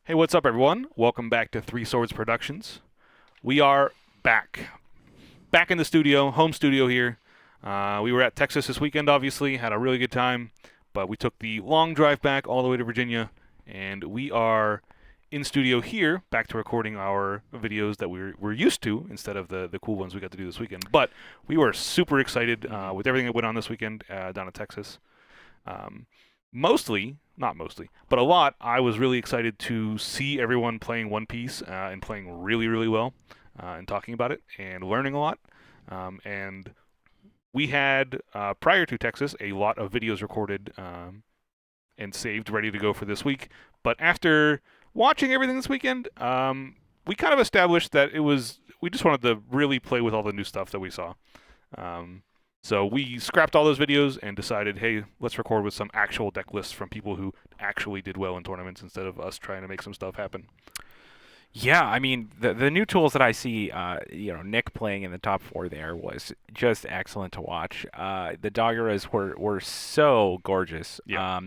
Hey, what's up, everyone? Welcome back to Three Swords Productions. We are back in the studio, home studio here. We were at Texas this weekend, obviously, had a really good time, but we took the long drive back all the way to Virginia, and we are in studio here, back to recording our videos that we're used to instead of the cool ones we got to do this weekend. But we were super excited with everything that went on this weekend down in Texas. Um, not mostly, but a lot, I was really excited to see everyone playing One Piece and playing really, really well and talking about it and learning a lot. And we had, prior to Texas, a lot of videos recorded and saved, ready to go for this week. But after watching everything this weekend, we kind of established that we just wanted to really play with all the new stuff that we saw. So we scrapped all those videos and decided, hey, let's record with some actual deck lists from people who actually did well in tournaments instead of us trying to make some stuff happen. Yeah, I mean the new tools that I see, Nick playing in the top four there was just excellent to watch. The Doggeras were so gorgeous. Yeah.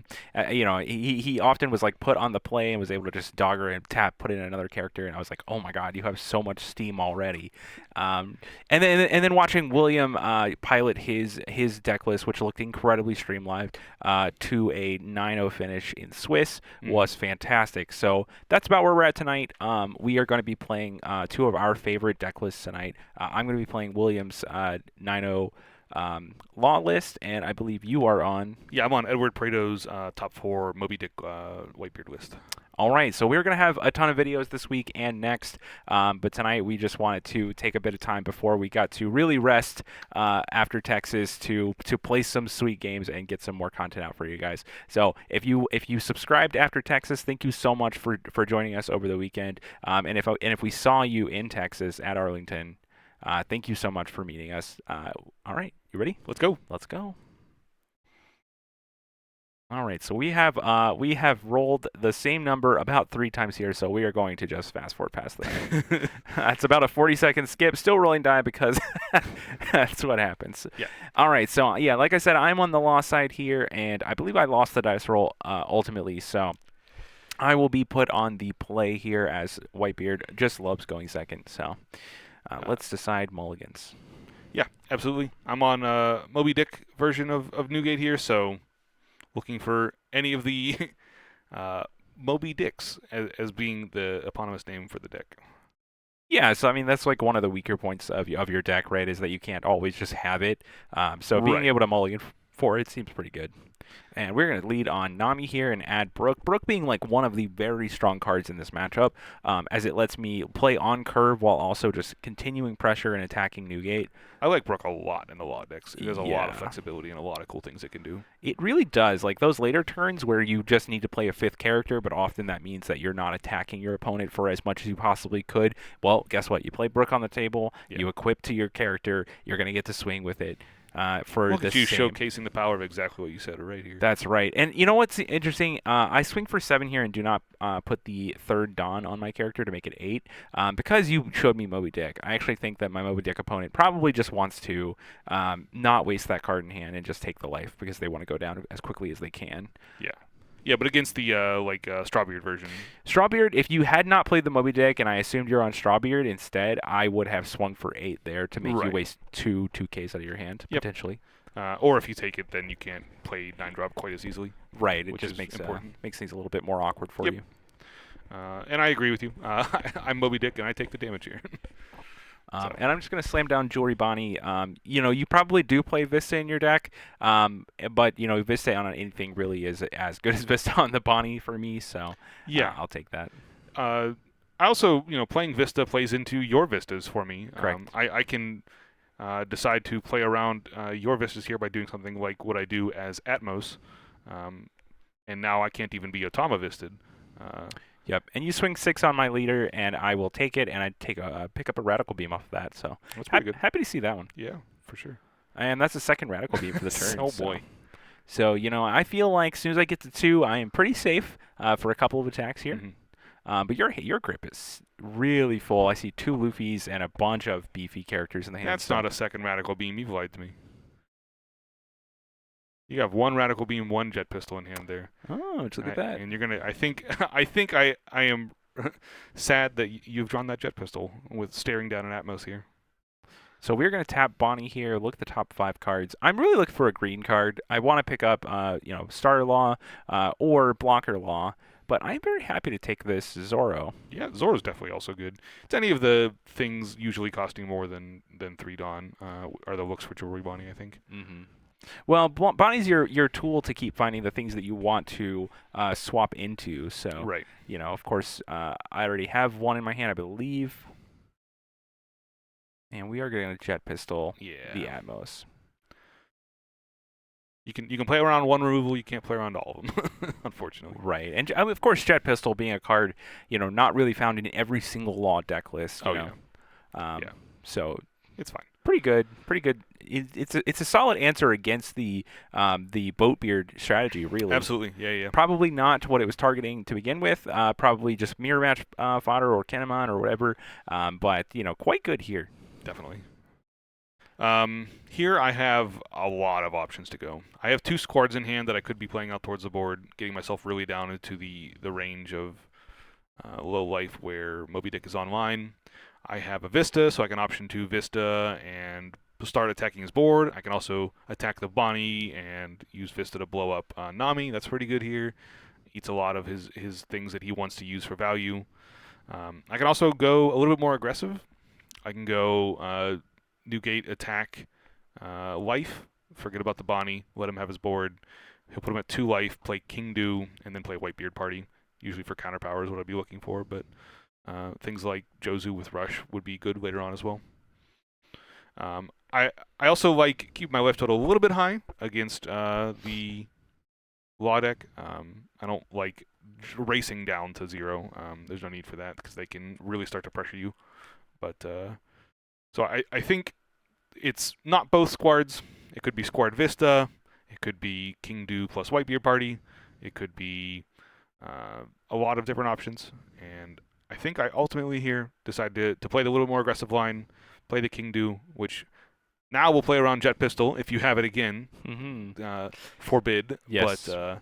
He often was like put on the play and was able to just Dogger and tap, put in another character, and I was like, oh my god, you have so much steam already. And then watching William pilot his deck list, which looked incredibly streamlined, to a 9-0 finish in Swiss was fantastic. So that's about where we're at tonight. We are going to be playing two of our favorite deck lists tonight. I'm going to be playing Williams' 9-0 Law list, and I believe you are on. Yeah, I'm on Edward Prado's top four Moby Dick Whitebeard list. All right, so we're going to have a ton of videos this week and next, but tonight we just wanted to take a bit of time before we got to really rest after Texas to play some sweet games and get some more content out for you guys. So if you subscribed after Texas, thank you so much for joining us over the weekend. And if we saw you in Texas at Arlington, thank you so much for meeting us. All right, you ready? Let's go. Let's go. All right, so we have rolled the same number about 3 times here, so we are going to just fast forward past that. It's about a 40-second skip, still rolling die because that's what happens. Yeah. All right, so yeah, like I said, I'm on the loss side here, and I believe I lost the dice roll ultimately, so I will be put on the play here as Whitebeard just loves going second. So let's decide mulligans. Yeah, absolutely. I'm on Moby Dick version of Newgate here, so looking for any of the Moby Dicks as being the eponymous name for the deck. Yeah, so I mean that's like one of the weaker points of your deck, right? Is that you can't always just have it. So being able to mulligan for it seems pretty good. And we're going to lead on Nami here and add Brook. Brook being like one of the very strong cards in this matchup, as it lets me play on curve while also just continuing pressure and attacking Newgate. I like Brook a lot in the law decks. It has a lot of flexibility and a lot of cool things it can do. It really does. Like those later turns where you just need to play a 5th character, but often that means that you're not attacking your opponent for as much as you possibly could. Well, guess what? You play Brook on the table, you equip to your character, you're going to get to swing with it. Look at you showcasing the power of exactly what you said right here. That's right. And you know what's interesting? I swing for 7 here and do not put the 3rd Dawn on my character to make it 8. Because you showed me Moby Dick, I actually think that my Moby Dick opponent probably just wants to not waste that card in hand and just take the life because they want to go down as quickly as they can. Yeah. Yeah, but against the Strawbeard version. Strawbeard, if you had not played the Moby Dick and I assumed you're on Strawbeard instead, I would have swung for 8 there to make you waste 2Ks out of your hand, potentially. Or if you take it, then you can't play 9-drop quite as easily. Right, it just makes things a little bit more awkward for you. And I agree with you. I'm Moby Dick, and I take the damage here. And I'm just going to slam down Jewelry Bonnie. You probably do play Vista in your deck, but, Vista on anything really is as good as Vista on the Bonnie for me, so yeah, I'll take that. I also, playing Vista plays into your Vistas for me. Correct. I can decide to play around your Vistas here by doing something like what I do as Atmos, and now I can't even be Otama Visted. Yep, and you swing 6 on my leader, and I will take it, and I pick up a Radical Beam off of that. So that's pretty good. Happy to see that one. Yeah, for sure. And that's the 2nd Radical Beam for the turn. Oh boy. So I feel like as soon as I get to 2, I am pretty safe for a couple of attacks here. Mm-hmm. But your grip is really full. I see 2 Luffys and a bunch of beefy characters in the hand. That's not a 2nd Radical Beam. You've lied to me. You have one Radical Beam, one Jet Pistol in hand there. Oh, look at that. And you're gonna. I think. I am sad that you've drawn that Jet Pistol with staring down an Atmos here. So we're going to tap Bonnie here, look at the top 5 cards. I'm really looking for a green card. I want to pick up, Starter Law or Blocker Law, but I'm very happy to take this Zorro. Yeah, Zorro's definitely also good. It's any of the things usually costing more than 3 Dawn are the looks for Jewelry Bonnie, I think. Mm-hmm. Well, Bonnie's your tool to keep finding the things that you want to swap into. So, Right. Of course, I already have one in my hand, I believe. And we are going to Jet Pistol the Atmos. You can play around one removal. You can't play around all of them, unfortunately. Right, and of course, Jet Pistol being a card, not really found in every single Law deck list. Yeah. So it's fine. Pretty good. It's a solid answer against the Boatbeard strategy, really. Absolutely. Yeah. Probably not what it was targeting to begin with. Probably just mirror match fodder or Kinemon or whatever. But quite good here. Definitely. Here I have a lot of options to go. I have 2 squads in hand that I could be playing out towards the board, getting myself really down into the range of low life where Moby Dick is online. I have a Vista, so I can option 2 Vista and start attacking his board. I can also attack the Bonnie and use Vista to blow up Nami. That's pretty good here. Eats a lot of his things that he wants to use for value. I can also go a little bit more aggressive. I can go negate attack life. Forget about the Bonnie. Let him have his board. He'll put him at 2 life, play King Do, and then play Whitebeard Party. Usually for counterpower is what I'd be looking for, but things like Jozu with Rush would be good later on as well. I also like keep my life total a little bit high against the Law deck. I don't like racing down to 0. There's no need for that because they can really start to pressure you. But so I think it's not both squads. It could be Squad Vista. It could be King Do plus Whitebeard Party. It could be a lot of different options. And I think I ultimately here decided to play the little more aggressive line, play the King Do, which now we'll play around Jet Pistol if you have it again. Mm-hmm. Forbid. Yes. But,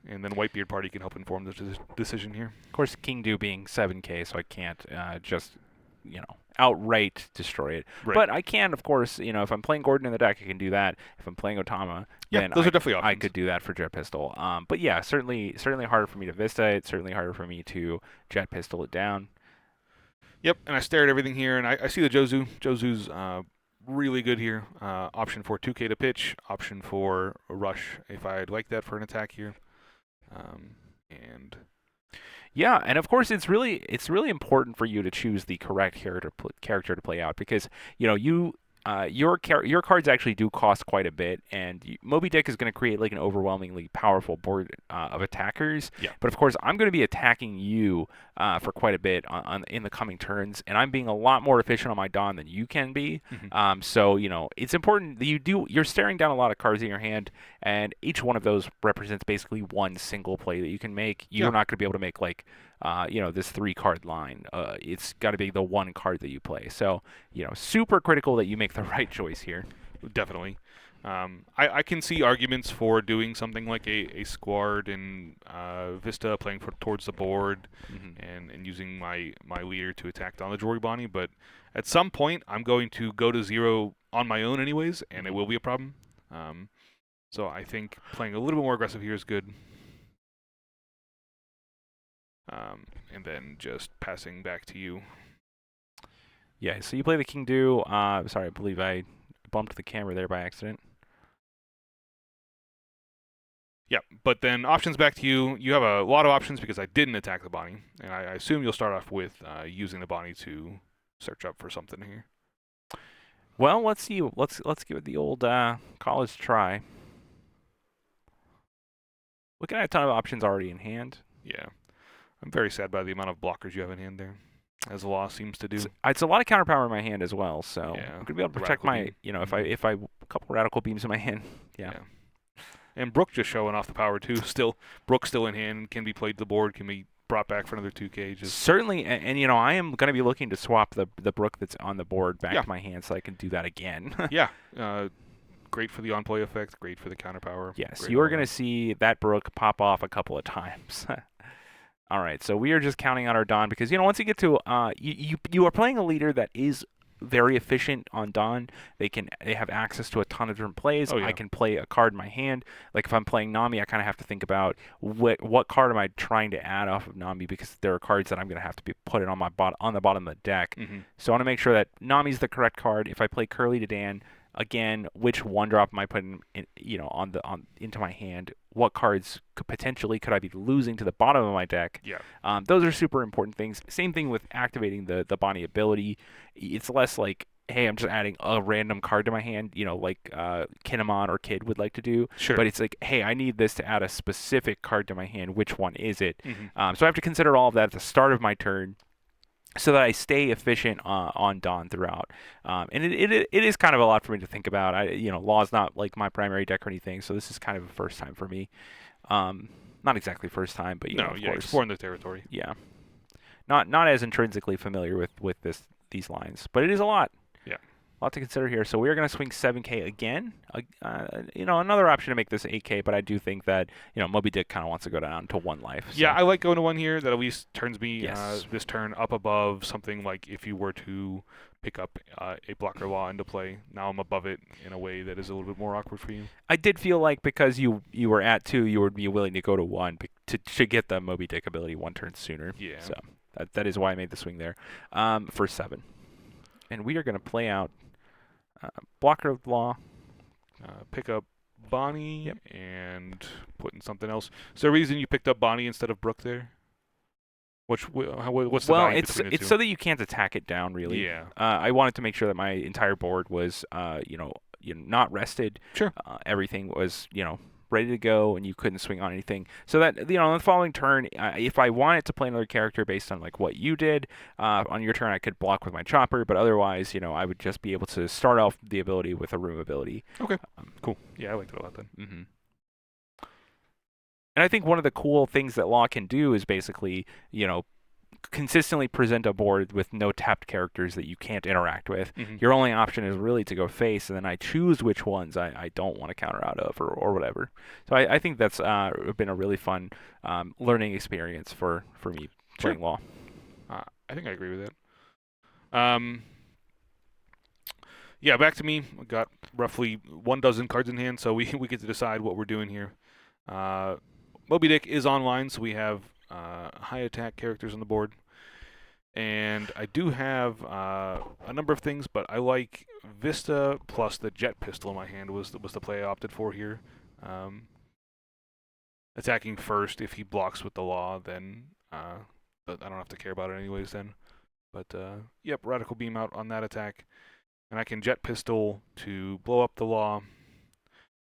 and then Whitebeard Party can help inform the decision here. Of course, King Do being 7K, so I can't just outright destroy it. Right. But I can, of course, if I'm playing Gordon in the deck, I can do that. If I'm playing Otama, then those are definitely options. I could do that for Jet Pistol. But yeah, certainly harder for me to Vista. It's certainly harder for me to Jet Pistol it down. Yep, and I stare at everything here, and I see the Jozu. Jozu's really good here. Option for 2K to pitch. Option for a rush if I'd like that for an attack here. And yeah, and of course it's really important for you to choose the correct character to play out because your cards actually do cost quite a bit, and Moby Dick is going to create like an overwhelmingly powerful board of attackers. Yeah. But of course, I'm going to be attacking you for quite a bit in the coming turns, and I'm being a lot more efficient on my Dawn than you can be. Mm-hmm. So it's important that you're staring down a lot of cards in your hand, and each one of those represents basically one single play that you can make. You're not going to be able to make like this 3-card line. It's got to be the one card that you play. So, super critical that you make the right choice here. Definitely. I can see arguments for doing something like a squad in Vista, playing towards the board, Mm-hmm. and using my leader to attack down the Jory Bonnie. But at some point, I'm going to go to 0 on my own anyways, and it will be a problem. So I think playing a little bit more aggressive here is good. And then just passing back to you. Yeah, so you play the King Do. Sorry, I believe I bumped the camera there by accident. Yeah, but then options back to you. You have a lot of options because I didn't attack the Bonnie, and I assume you'll start off with using the Bonnie to search up for something here. Well, let's see. Let's give it the old college try. Looking at a ton of options already in hand. Yeah. I'm very sad by the amount of blockers you have in hand there, as the law seems to do. It's a lot of counterpower in my hand as well, so Yeah, I'm gonna be able to protect my, if I a couple radical beams in my hand. Yeah. And Brook just showing off the power too. Brook still in hand, can be played to the board, can be brought back for another 2K. Certainly, and I am gonna be looking to swap the Brook that's on the board back to my hand so I can do that again. Yeah. great for the on-play effect, great for the counter power. Yes, great you all are going to around. see that Brook pop off a couple of times. All right, so we are just counting on our Dawn because once you get to you are playing a leader that is very efficient on Dawn. They have access to a ton of different plays. Oh I yeah. can play a card in my hand. Like if I'm playing Nami, I kind of have to think about what card am I trying to add off of Nami because there are cards that I'm going to have to be putting on on the bottom of the deck. Hmm. So I want to make sure that Nami's the correct card. If I play Curly to Dan, again, which one drop am I putting into my hand? What cards could I be losing to the bottom of my deck? Yeah. Those are super important things. Same thing with activating the Bonnie ability. It's less like, hey, I'm just adding a random card to my hand, like Kinemon or Kid would like to do. Sure. But it's like, hey, I need this to add a specific card to my hand. Which one is it? Hmm. So I have to consider all of that at the start of my turn so that I stay efficient on Dawn throughout. And it is kind of a lot for me to think about. Law's not like my primary deck or anything, so this is kind of a first time for me. Not exactly first time, but No, of yeah, course, exploring the territory. yeah. Not as intrinsically familiar with these lines, but it is a lot. Yeah. A lot to consider here. So we are going to swing 7K again. Another option to make this 8K, but I do think that Moby Dick kind of wants to go down to 1 life. So. Yeah, I like going to 1 here. That at least turns me Yes. this turn up above something like if you were to pick up a blocker law into play. Now I'm above it in a way that is a little bit more awkward for you. I did feel like because you were at 2, you would be willing to go to 1 to get the Moby Dick ability 1 turn sooner. Yeah. So that is why I made the swing there for 7. And we are going to play out blocker of law. Pick up Bonnie Yep. and put in something else. Is there a reason you picked up Bonnie instead of Brooke there? What's the Well, value it's between the two? so that you can't attack it down really. Yeah. I wanted to make sure that my entire board was not rested. Sure. Everything was ready to go, and you couldn't swing on anything. So that on the following turn, if I wanted to play another character based on like what you did on your turn, I could block with my chopper. But otherwise, I would just be able to start off the ability with a room ability. Okay. Cool. Yeah, I liked it a lot then. Mm-hmm. And I think one of the cool things that Law can do is basically, consistently present a board with no tapped characters that you can't interact with. Mm-hmm. Your only option is really to go face, and then I choose which ones I don't want to counter out of or whatever. So I think that's been a really fun learning experience for me playing Law. I think I agree with that. Yeah, back to me. I got roughly 1 dozen cards in hand, so we get to decide what we're doing here. Moby Dick is online, so we have high attack characters on the board. And I do have a number of things, but I like Vista plus the Jet Pistol in my hand was the play I opted for here. Attacking first, if he blocks with the Law, then but I don't have to care about it anyways then. But yep, Radical Beam out on that attack. And I can Jet Pistol to blow up the Law.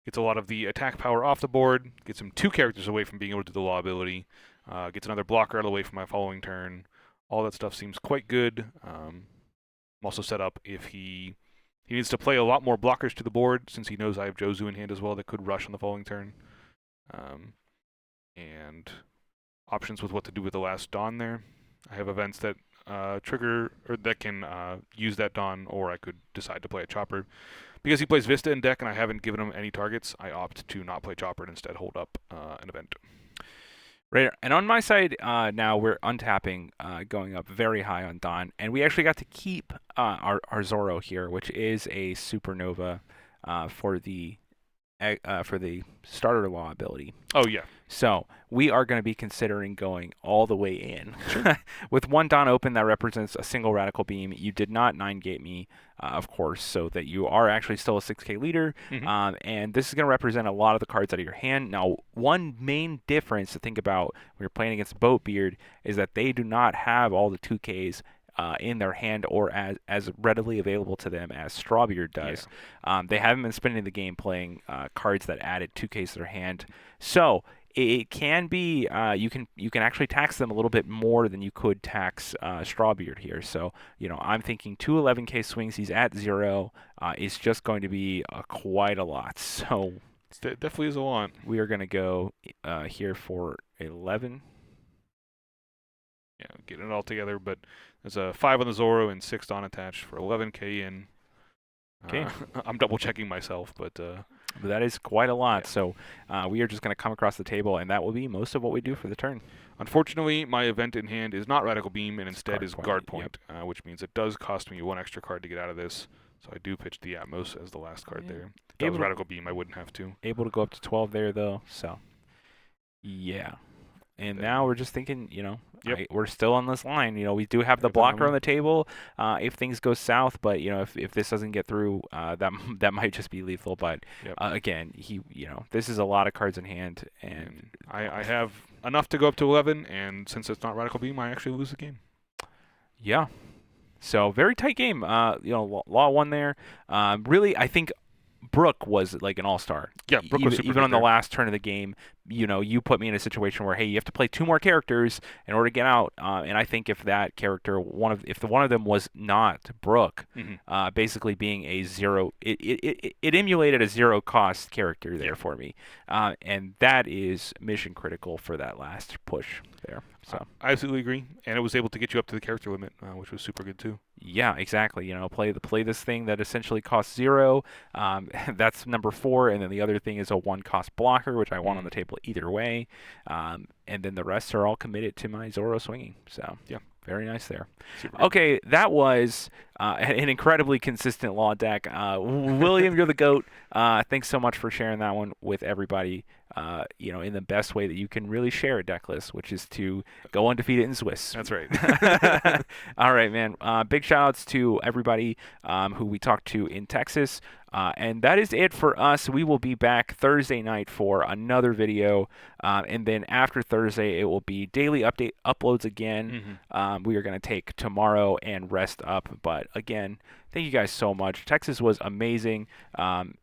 Gets a lot of the attack power off the board. Gets him 2 characters away from being able to do the Law ability. Gets another blocker out of the way for my following turn. All that stuff seems quite good. I'm also set up if he needs to play a lot more blockers to the board since he knows I have Jozu in hand as well that could rush on the following turn. And options with what to do with the last Dawn there. I have events that trigger or that can use that Dawn, or I could decide to play a Chopper. Because he plays Vista in deck and I haven't given him any targets, I opt to not play Chopper and instead hold up an event. Right, and on my side now we're untapping, going up very high on Dawn, and we actually got to keep our Zoro here, which is a Supernova for the starter Law ability. Oh yeah. So we are going to be considering going all the way in. With 1 Dawn open, that represents a single Radical Beam. You did not 9-gate me, of course, so that you are actually still a 6K leader. Mm-hmm. And this is going to represent a lot of the cards out of your hand. Now, one main difference to think about when you're playing against Whitebeard is that they do not have all the 2Ks in their hand or as readily available to them as Strawbeard does. Yeah. They haven't been spending the game playing cards that added 2Ks to their hand. So it can be you can actually tax them a little bit more than you could tax Strawbeard here. So I'm thinking 2 11K swings. He's at 0. It's just going to be quite a lot. So It definitely is a lot. we are going to go here for 11. Yeah, getting it all together, but there's a 5 on the Zoro and 6 Dawn attached for 11K in. Okay. I'm double checking myself, but That is quite a lot. yeah. So we are just going to come across the table, and that will be most of what we do for the turn. Unfortunately, my event in hand is not Radical Beam and instead Guard is point. Guard Yep. Point, which means it does cost me one extra card to get out of this. So I do pitch the Atmos as the last card Yeah. there. If that was Able to, Radical Beam, I wouldn't have to. able to go up to 12 there, though. So, yeah. And Then, now we're just thinking, Yep. we're still on this line. We do have the Got the blocker on Nama. the table if things go south, but if this doesn't get through, that might just be lethal. But Yep. again, this is a lot of cards in hand, and And I have enough to go up to 11, and since it's not Radical Beam, I actually lose the game. yeah. So very tight game. Law won there. Really, I think Brooke was like an all-star. Yeah, Brooke was super Even good on the there. last turn of the game, you put me in a situation where, hey, you have to play 2 more characters in order to get out. And I think if that character, if one of them was not Brooke, basically being a zero, it emulated a zero-cost character there for me, and that is mission critical for that last push there. So I absolutely agree, and it was able to get you up to the character limit, which was super good too. yeah, exactly. Play this thing that essentially costs 0. That's number 4, and then the other thing is a 1-cost blocker, which I want on the table either way. And then the rest are all committed to my Zoro swinging. So Yeah. very nice there. Super good. Okay, that was an incredibly consistent law deck. William, you're the GOAT. Thanks so much for sharing that one with everybody. In the best way that you can really share a deck list, which is to go undefeated in Swiss. That's right. All right, man. Big shout outs to everybody who we talked to in Texas. And that is it for us. We will be back Thursday night for another video. And then after Thursday, it will be daily uploads again. We are going to take tomorrow and rest up. But again, thank you guys so much. Texas was amazing.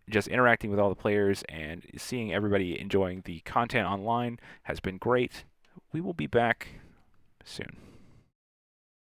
Just interacting with all the players and seeing everybody enjoying the content online has been great. We will be back soon.